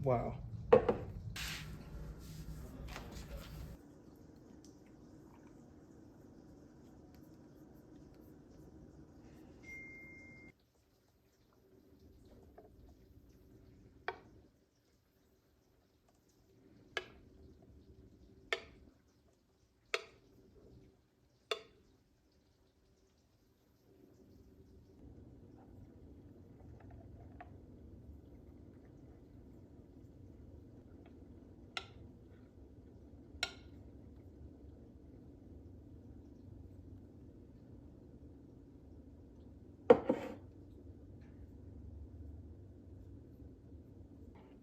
Wow.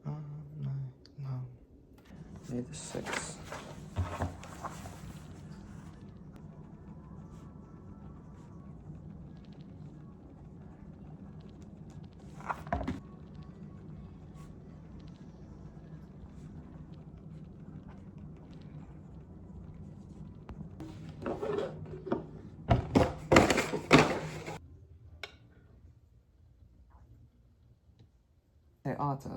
No, no. Need the 6. Hey, Arta.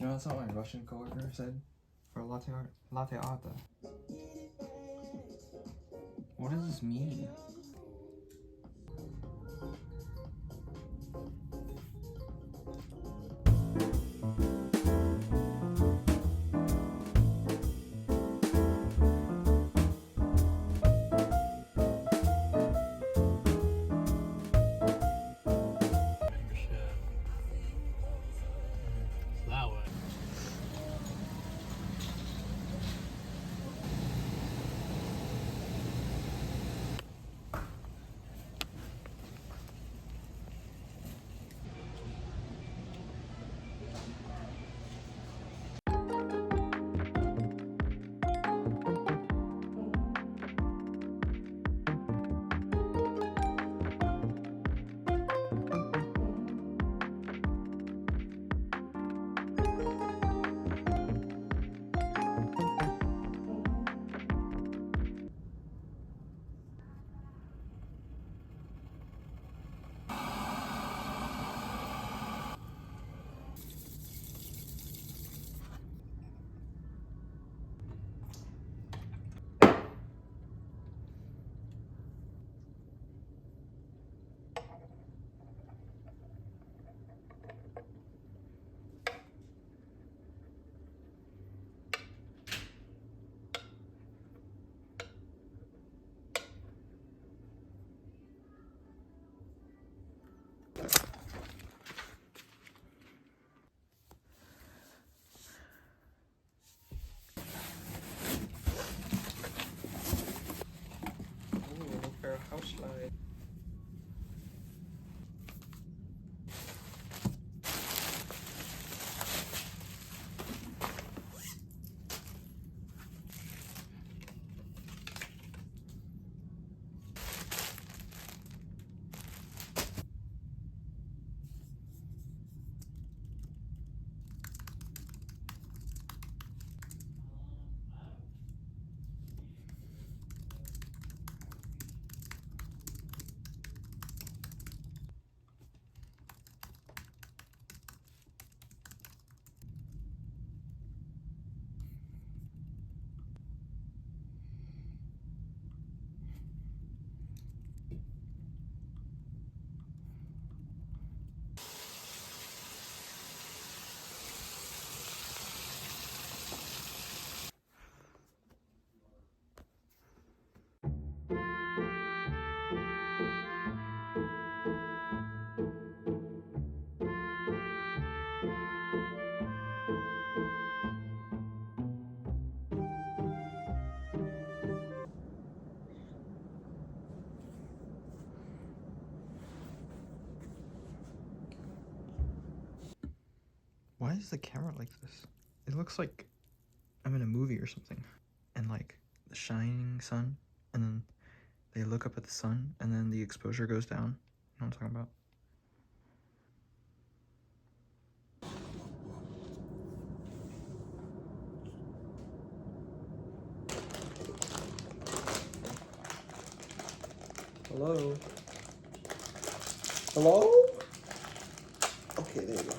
You know, that's what my Russian coworker said for latte art. Latte Arta. What does this mean? That way. Why is the camera like this? It looks like I'm in a movie or something. And like the shining sun, and then they look up at the sun, and then the exposure goes down. You know what I'm talking about? Hello? Hello? Okay, there you go.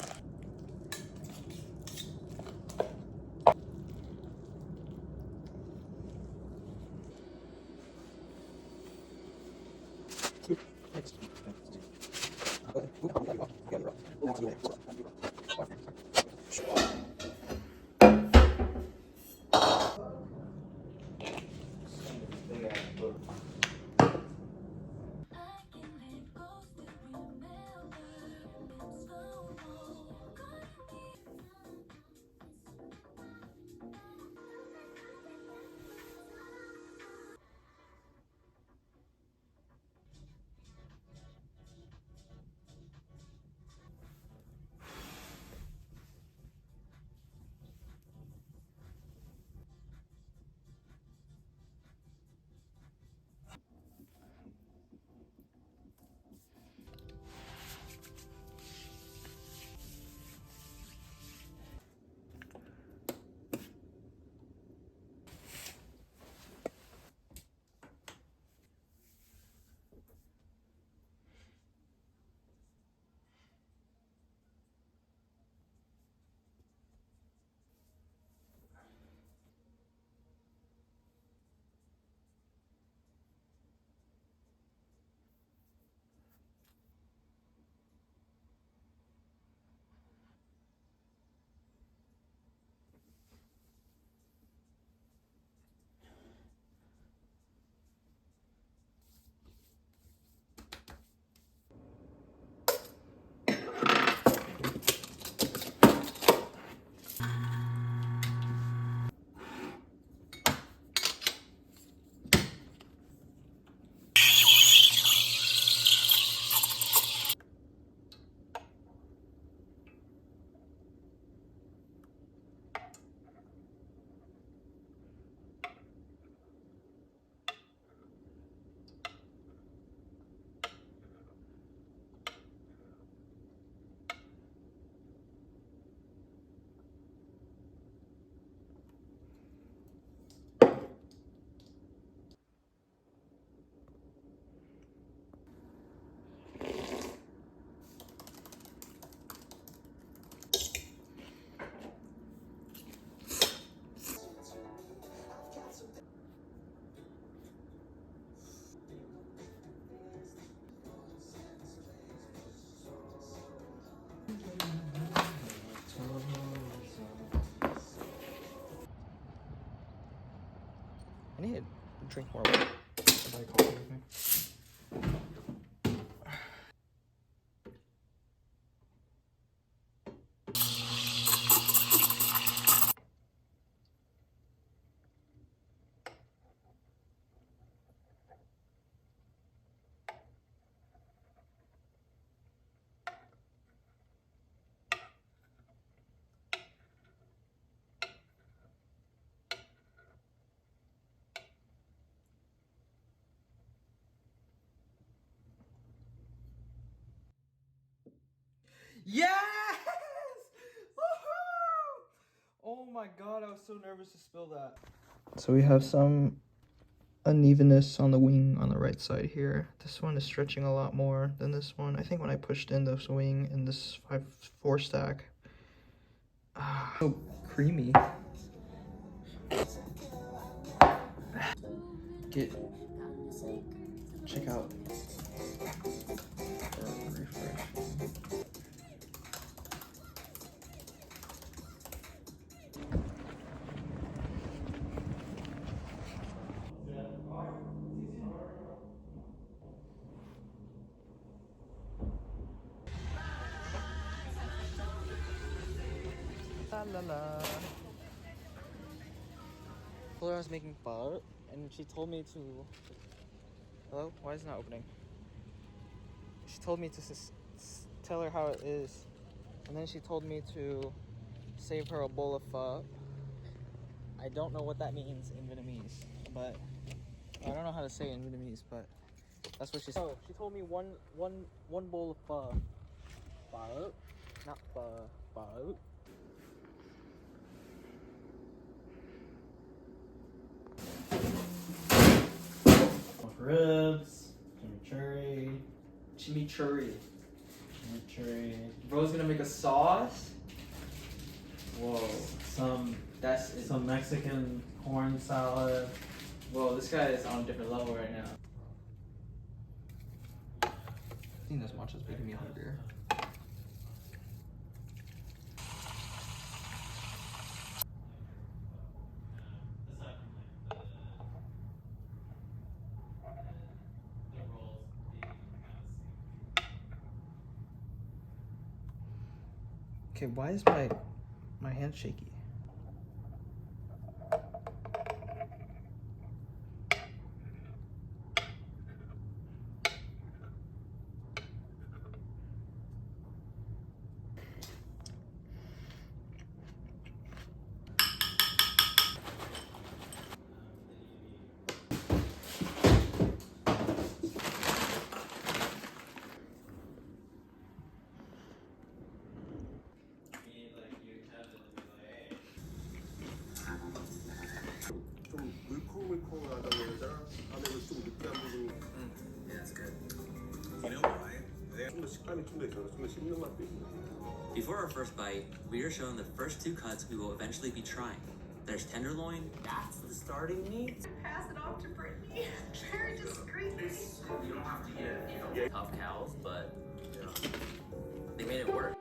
I need to drink more water. Buy coffee with me. Yes! Woohoo! Oh my god, I was so nervous to spill that. So we have some unevenness on the wing on the right side here. This one is stretching a lot more than this one. I think when I pushed in this wing in this 5-4 stack. So creamy. Check out refresh. La la la. Told her I was making pho, and she told me to. Hello? Why is it not opening? She told me to tell her how it is, and then she told me to save her a bowl of pho. I don't know what that means in Vietnamese, but I don't know how to say it in Vietnamese, but that's what she said. Oh, she told me one bowl of pho. Pho, not pho. Pho. Ribs, chimichurri. Chimichurri. Chimichurri. Bro's gonna make a sauce. Whoa. Some Mexican corn salad. Whoa, this guy is on a different level right now. I think this matcha's making me hungrier. Okay, why is my hand shaky? 좀 물컹물컹하다고 해야 되나? 안에는 좀 느끼한 부분이. Yeah, that's good. You know why? 좀더 식감이 좀 더 있어서 좀 더 씹는 맛도 있고. Before our first bite, we are shown the first two cuts we will eventually be trying. There's tenderloin. That's the starting meat. Pass it off to Brittany. Very discreetly. You don't have to get, tough cows, but they made it work.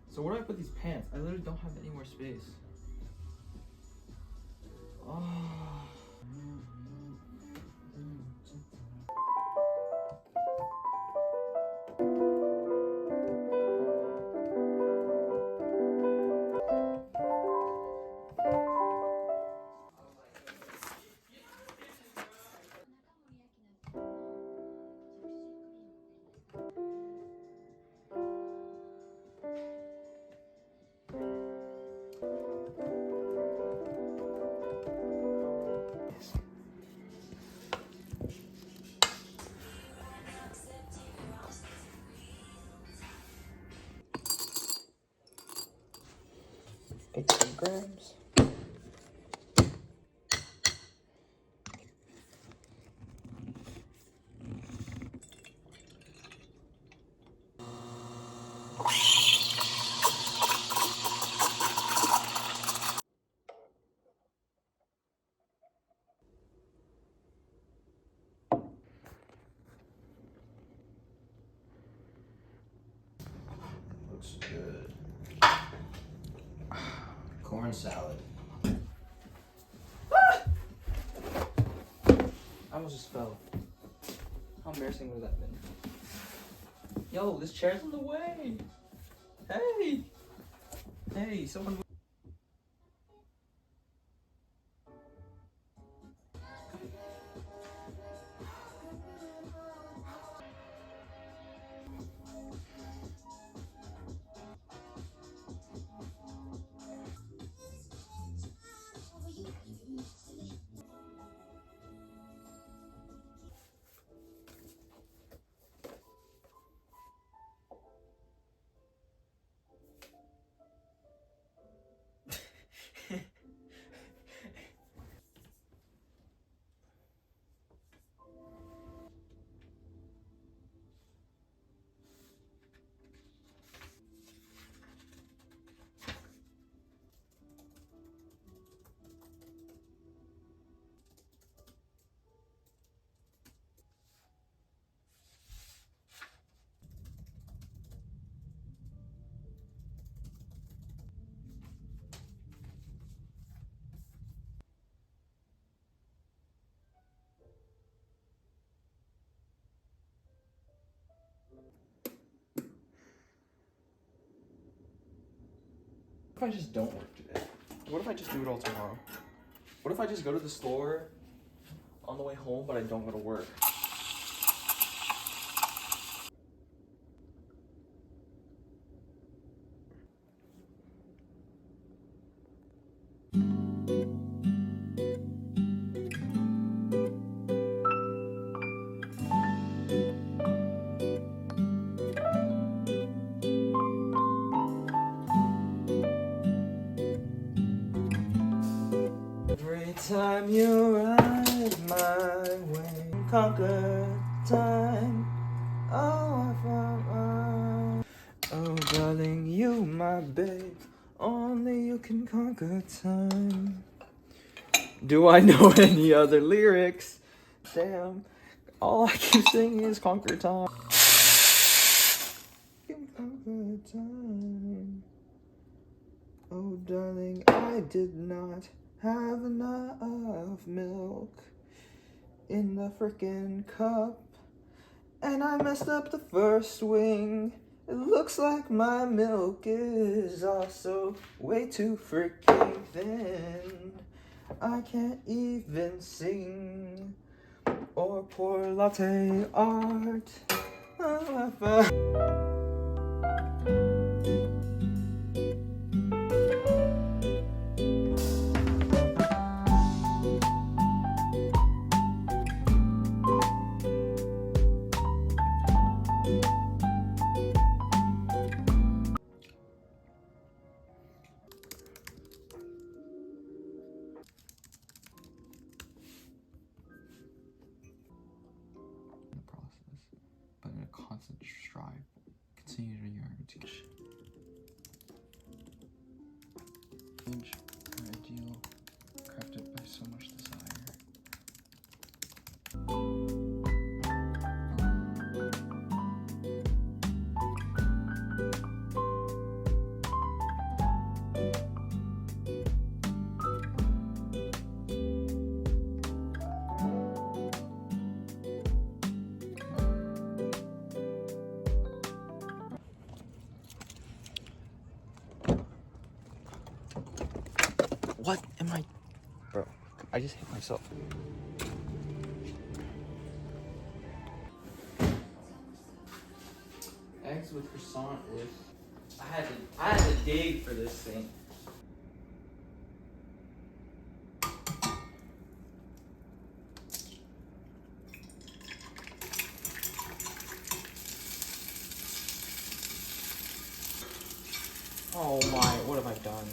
So where do I put these pants? I literally don't have any more space. Oh. Grams. Looks good. Corn salad. I almost just fell. How embarrassing would that have been? Yo, this chair's in the way. Hey. Hey, someone. if I just don't work today? What if I just do it all tomorrow? What if I just go to the store on the way home, but I don't go to work? Every time you ride my way, conquer time. Oh, oh, darling, you my babe. Only you can conquer time. Do I know any other lyrics? Damn, all I keep singing is conquer time. Can conquer time. Oh, darling, I did not have enough milk in the frickin' cup, and I messed up the first wing. It looks like my milk is also way too freaking thin. I can't even sing or pour latte art. The process, but in a constant strive, continue to yearn to change an ideal crafted by so much desire. What am I? Bro, I just hit myself. Eggs with croissant with. I had to dig for this thing. Oh my, what have I done?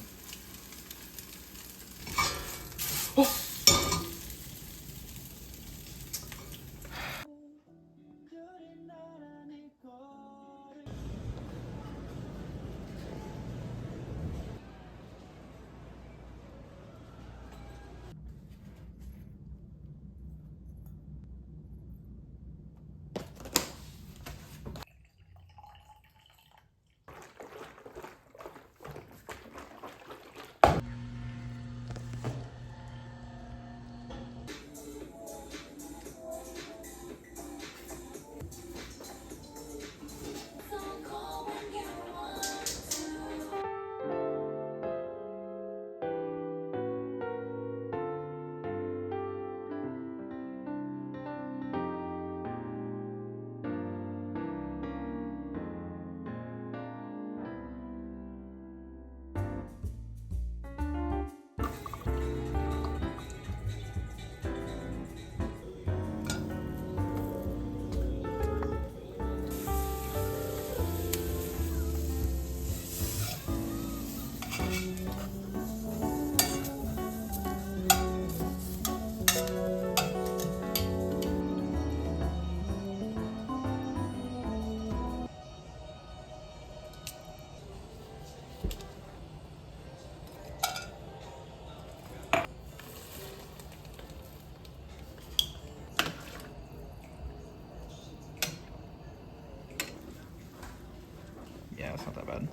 Yeah, it's not that bad.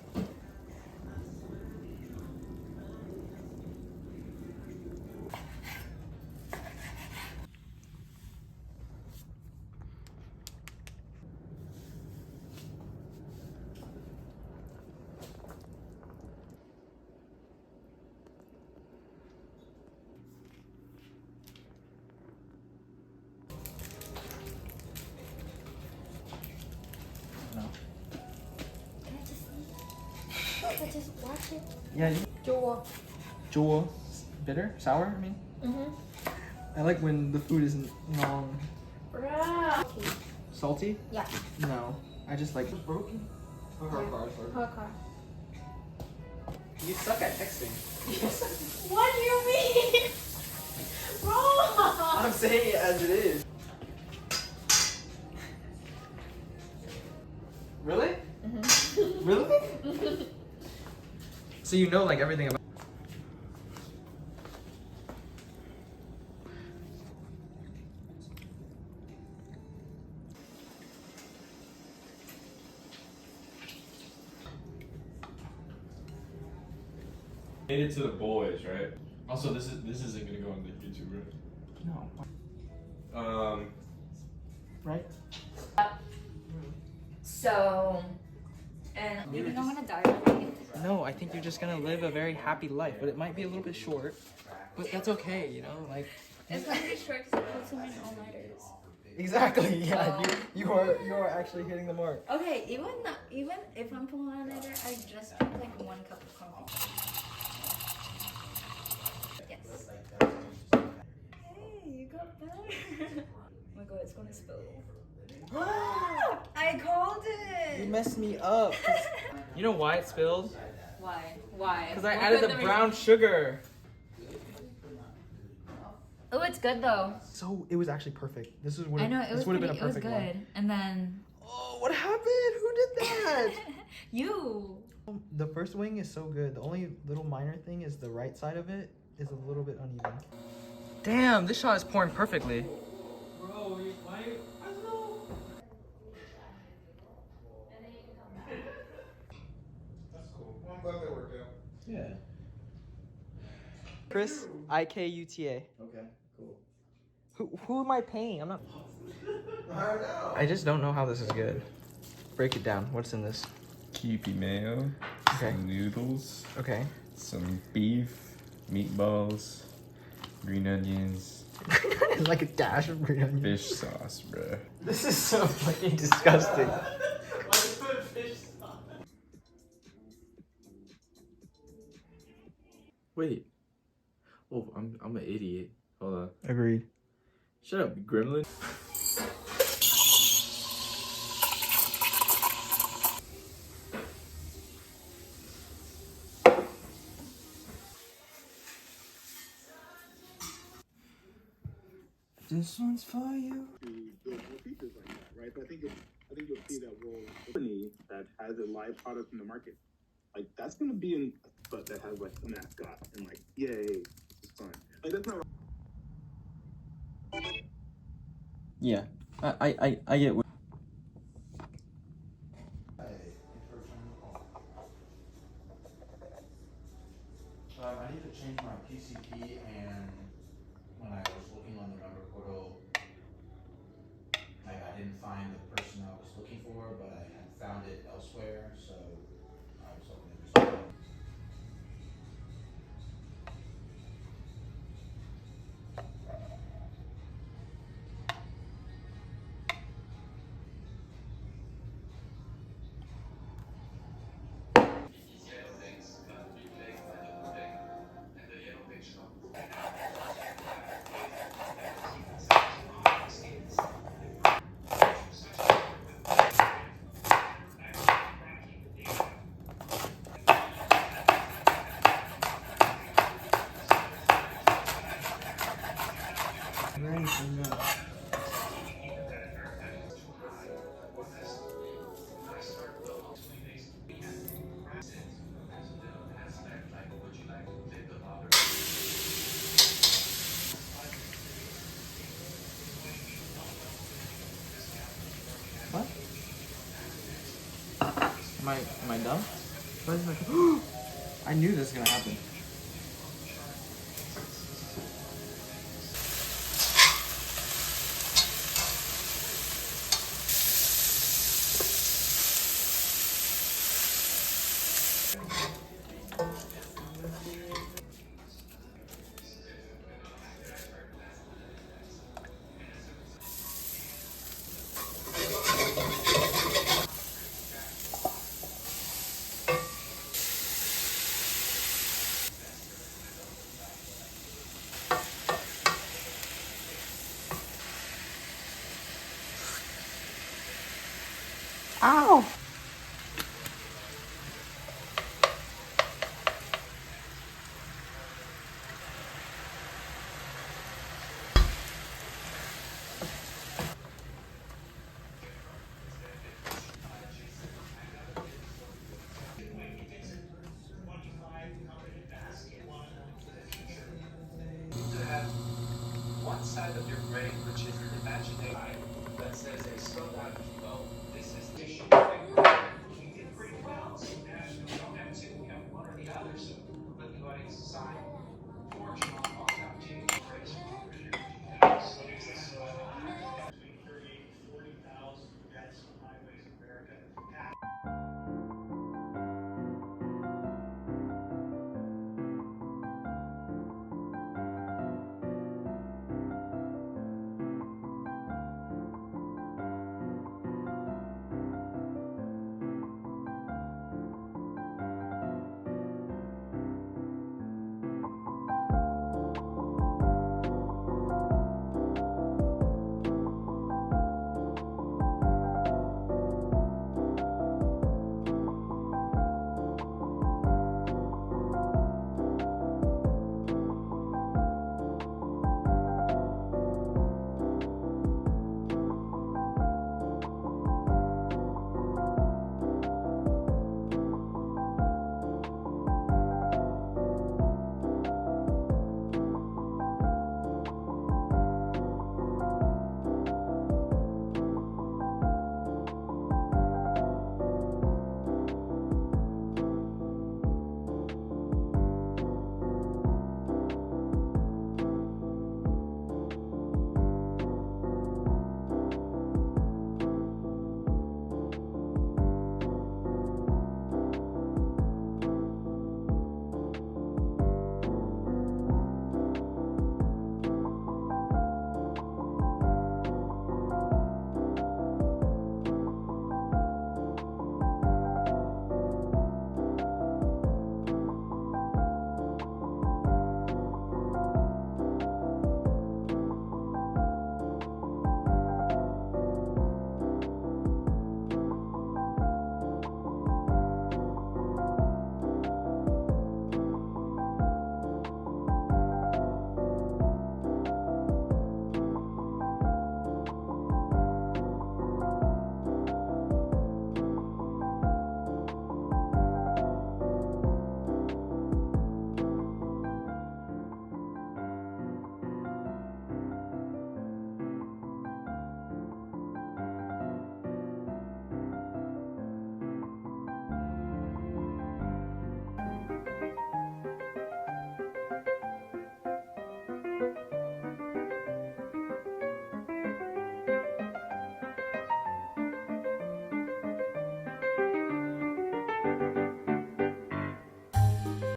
But just watch it. Yeah. Jewel. Jewel. Bitter? Sour, I mean? I like when the food isn't long. Bruh. Okay. Salty? Yeah. No. I just like it's broken. Or her car's broken. Her car. You suck at texting. What do you mean? Bro! I'm saying it as it is. Really? Really? So you know like everything about. Made it to the boys, right? Also, this isn't gonna go on the YouTube, right? No. Right? So, and you think I'm gonna die already? No, I think you're just gonna live a very happy life, but it might be a little bit short. But that's okay, you know, like. It's gonna be short because I put too many all-nighters. Exactly. Yeah, you are actually hitting the mark. Okay, even if I'm pulling all-nighter, I just drink like 1 cup of coffee. Yes. Hey, you got better. Oh my god, it's gonna spill. I called You it. messed me up. You know why it spilled? Why? Why? Because I added the brown sugar. Oh, it's good though. So it was actually perfect. This is what I know it was. would have been a It was perfect good. one. And then Oh, what happened? Who did that? you. The first wing is so good. The only little minor thing is the right side of it is a little bit uneven. Damn, this shot is pouring perfectly. Bro, why? I don't know. That's cool. Well, I'm glad that worked out. Yeah. Chris, IKUTA. Okay, cool. Who am I paying? I'm not. I know. I just don't know how this is good. Break it down. What's in this? Kewpie mayo, Okay. some noodles, Okay. some beef, meatballs, green onions, Like a dash of green onion. fish sauce, bruh. This is so fucking disgusting. Wait. Oh, I'm an idiot. Hold on. Agreed. Shut up, you gremlin. This one's for you. To build more features like that, right? So I think you'll see that role company that has a live product in the market. Like that's gonna be in, but that has like a mascot and like, yay, it's fun. Like that's not. Yeah, I get what. I need to change my PCP, and when I was looking on the member portal, I didn't find the person I was looking for, but I had found it elsewhere, so I was hoping to resolve it. What? Am I dumb? Why is my I knew this was gonna happen. Ow!